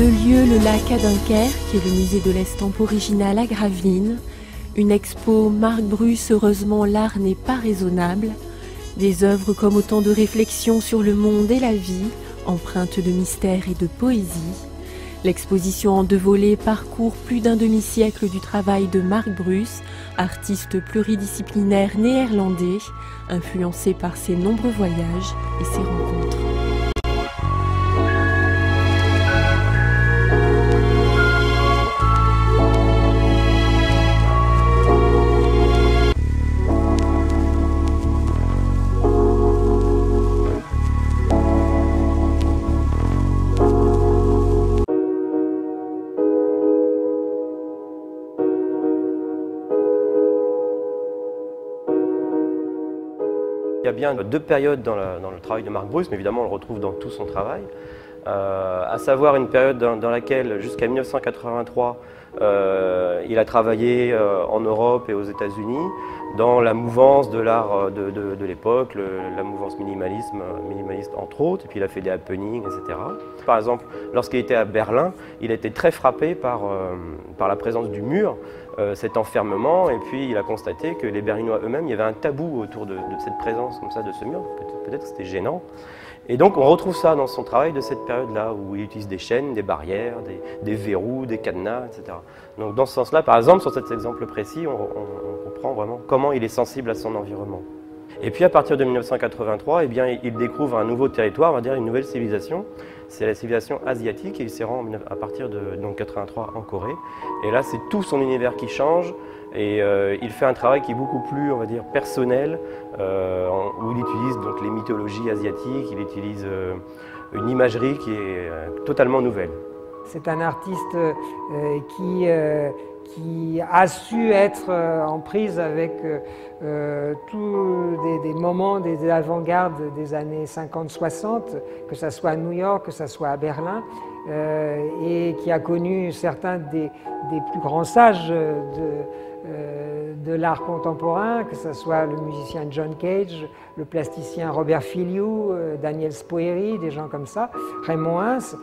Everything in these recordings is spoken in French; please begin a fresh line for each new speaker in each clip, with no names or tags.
2 lieux, le lac à Dunkerque et le musée de l'estampe originale à Gravelines. Une expo Marc Bruce, heureusement l'art n'est pas raisonnable. Des œuvres comme autant de réflexions sur le monde et la vie, empreintes de mystère et de poésie. L'exposition en 2 volets parcourt plus d'un demi-siècle du travail de Marc Bruce, artiste pluridisciplinaire néerlandais, influencé par ses nombreux voyages et ses rencontres.
Il y a bien 2 périodes dans le travail de Marc Bruce, mais évidemment on le retrouve dans tout son travail. À savoir une période dans laquelle, jusqu'à 1983, il a travaillé en Europe et aux États-Unis dans la mouvance de l'art de l'époque, la mouvance minimaliste entre autres, et puis il a fait des happenings, etc. Par exemple, lorsqu'il était à Berlin, il a été très frappé par la présence du mur, cet enfermement, et puis il a constaté que les Berlinois eux-mêmes, il y avait un tabou autour de cette présence comme ça de ce mur, peut-être que c'était gênant. Et donc on retrouve ça dans son travail de cette période-là, où il utilise des chaînes, des barrières, des verrous, des cadenas, etc. Donc dans ce sens-là, par exemple, sur cet exemple précis, on comprend vraiment comment il est sensible à son environnement. Et puis à partir de 1983, eh bien, il découvre un nouveau territoire, on va dire une nouvelle civilisation. C'est la civilisation asiatique et il s'y rend à partir de 1983 en Corée. Et là, c'est tout son univers qui change et il fait un travail qui est beaucoup plus, on va dire, personnel, où il utilise donc les mythologies asiatiques, il utilise une imagerie qui est totalement nouvelle.
C'est un artiste qui a su être en prise avec tous des moments des avant-gardes des années 50-60, que ce soit à New York, que ce soit à Berlin, et qui a connu certains des plus grands sages de l'art contemporain, que ce soit le musicien John Cage, le plasticien Robert Filiou, Daniel Spoeri, des gens comme ça, Raymond Hins,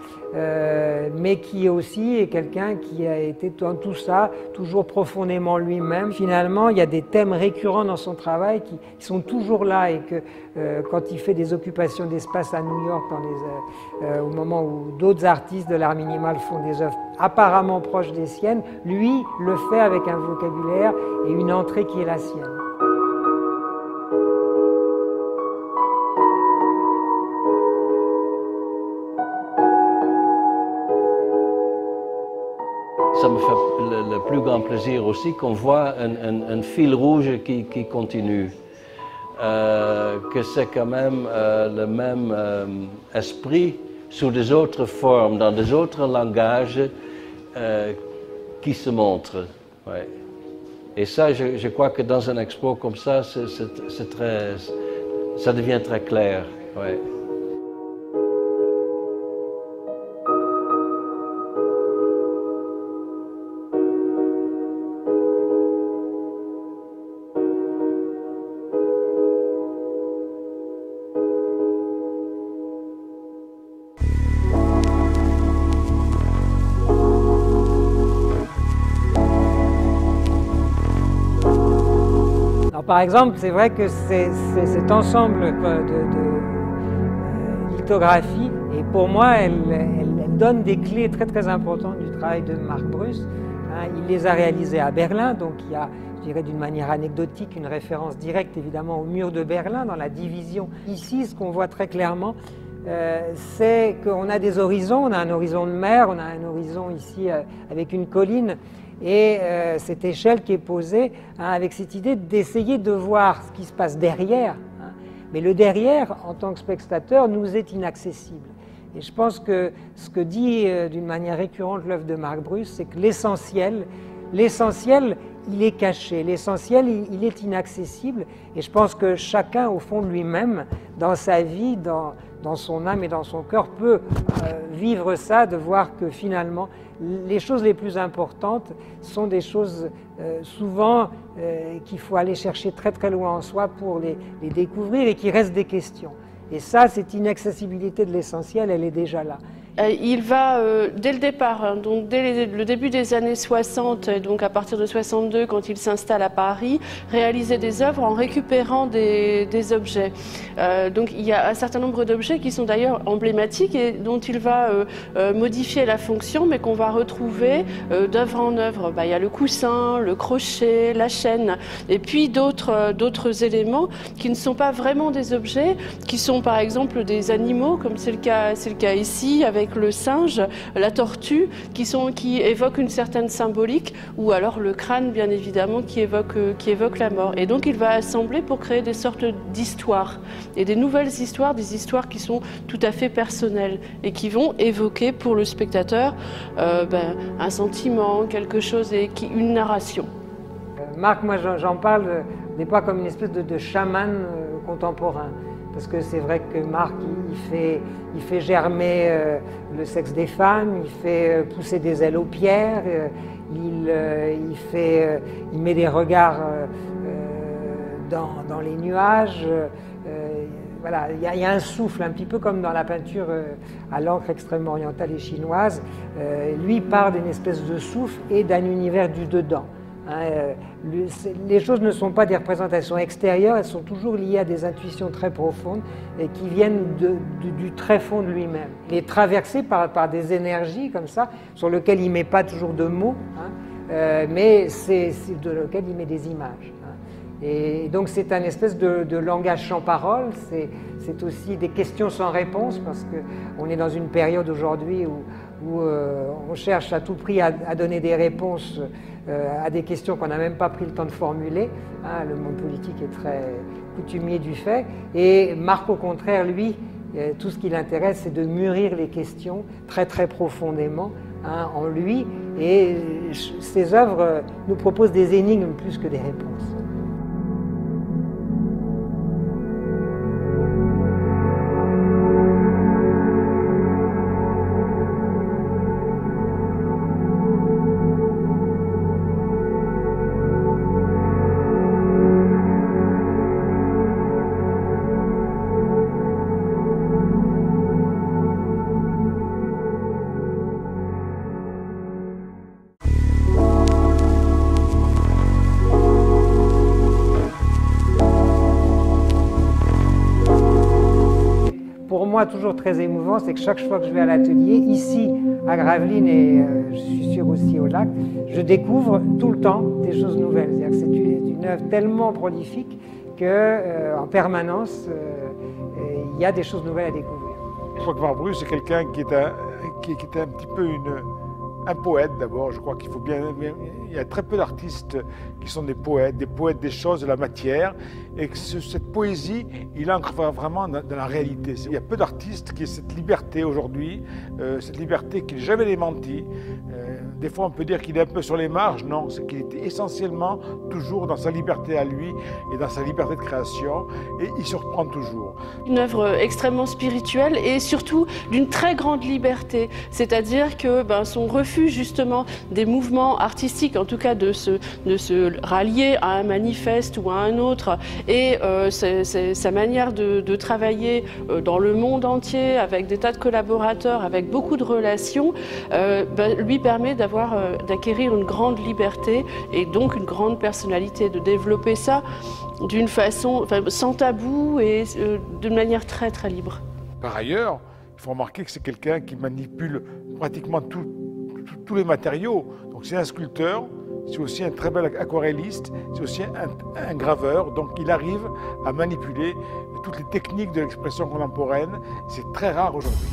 mais qui aussi est quelqu'un qui a été dans tout ça toujours profondément lui-même. Finalement, il y a des thèmes récurrents dans son travail qui sont toujours là et que quand il fait des occupations d'espace à New York, au moment où d'autres artistes de l'art minimal font des œuvres apparemment proches des siennes, lui le fait avec un vocabulaire et une entrée qui est la sienne.
Ça me fait le plus grand plaisir aussi qu'on voit un fil rouge qui continue. Que c'est quand même le même esprit sous des autres formes, dans des autres langages qui se montrent. Ouais. Et ça, je crois que dans un expo comme ça, ça devient très clair. Ouais.
Par exemple, c'est vrai que c'est cet ensemble de lithographies, et pour moi, elle donne des clés très importantes du travail de Marc Bruce. Il les a réalisées à Berlin, donc il y a, je dirais d'une manière anecdotique, une référence directe évidemment au mur de Berlin, dans la division. Ici, ce qu'on voit très clairement, c'est qu'on a des horizons, on a un horizon de mer, on a un horizon ici avec une colline, et cette échelle qui est posée avec cette idée d'essayer de voir ce qui se passe derrière. Mais le derrière, en tant que spectateur, nous est inaccessible. Et je pense que ce que dit d'une manière récurrente l'œuvre de Marc Bruce, c'est que l'essentiel, il est caché, l'essentiel, il est inaccessible. Et je pense que chacun, au fond de lui-même, dans sa vie, dans son âme et dans son cœur, peut vivre ça, de voir que finalement, les choses les plus importantes sont des choses souvent qu'il faut aller chercher très loin en soi pour les découvrir et qui restent des questions. Et ça, cette inaccessibilité de l'essentiel, elle est déjà là.
Il va, dès le départ, hein, donc dès le début des années 60, et donc à partir de 62, quand il s'installe à Paris, réaliser des œuvres en récupérant des objets. Donc il y a un certain nombre d'objets qui sont d'ailleurs emblématiques et dont il va modifier la fonction, mais qu'on va retrouver d'œuvre en œuvre. Il y a le coussin, le crochet, la chaîne, et puis d'autres éléments qui ne sont pas vraiment des objets, qui sont par exemple des animaux, comme c'est le cas ici, avec le singe, la tortue, qui évoquent une certaine symbolique, ou alors le crâne, bien évidemment, qui évoque la mort. Et donc il va assembler pour créer des sortes d'histoires, et des nouvelles histoires, des histoires qui sont tout à fait personnelles, et qui vont évoquer pour le spectateur un sentiment, quelque chose, et une narration.
Marc, moi j'en parle, n'est pas comme une espèce de chaman contemporain. Parce que c'est vrai que Marc, il fait germer le sexe des femmes, il fait pousser des ailes aux pierres, il met des regards dans les nuages. Voilà, il y a un souffle, un petit peu comme dans la peinture à l'encre extrêmement orientale et chinoise. Lui part d'une espèce de souffle et d'un univers du dedans. Les choses ne sont pas des représentations extérieures, elles sont toujours liées à des intuitions très profondes et qui viennent du très fond de lui-même. Il est traversé par des énergies comme ça, sur lesquelles il ne met pas toujours de mots, mais c'est de lequel il met des images. Et donc c'est un espèce de langage sans parole, c'est aussi des questions sans réponse, parce qu'on est dans une période aujourd'hui où on cherche à tout prix à donner des réponses à des questions qu'on n'a même pas pris le temps de formuler. Le monde politique est très coutumier du fait. Et Marc, au contraire, lui, tout ce qui l'intéresse, c'est de mûrir les questions très très profondément en lui. Et ses œuvres nous proposent des énigmes plus que des réponses. Pour moi, toujours très émouvant, c'est que chaque fois que je vais à l'atelier, ici à Gravelines et je suis sûr aussi au lac, je découvre tout le temps des choses nouvelles. C'est-à-dire que c'est une œuvre tellement prolifique qu'en permanence, il y a des choses nouvelles à découvrir.
Je crois que Marc Bruce, c'est quelqu'un qui est un petit peu un poète d'abord. Je crois qu'il faut bien. Il y a très peu d'artistes qui sont des poètes des choses, de la matière, et que cette poésie, il ancre vraiment dans la réalité. Il y a peu d'artistes qui ont cette liberté aujourd'hui, cette liberté qui n'est jamais démentie. Des fois, on peut dire qu'il est un peu sur les marges. Non, c'est qu'il était essentiellement toujours dans sa liberté à lui et dans sa liberté de création, et il surprend toujours.
Une œuvre extrêmement spirituelle et surtout d'une très grande liberté, c'est-à-dire que son refus justement des mouvements artistiques, en tout cas de se rallier à un manifeste ou à un autre, et sa manière de travailler dans le monde entier avec des tas de collaborateurs, avec beaucoup de relations, lui permet d'acquérir une grande liberté et donc une grande personnalité, de développer ça d'une façon sans tabou et d'une manière très très libre.
Par ailleurs, il faut remarquer que c'est quelqu'un qui manipule pratiquement tous les matériaux. Donc c'est un sculpteur, c'est aussi un très bel aquarelliste, c'est aussi un graveur. Donc il arrive à manipuler toutes les techniques de l'expression contemporaine. C'est très rare aujourd'hui.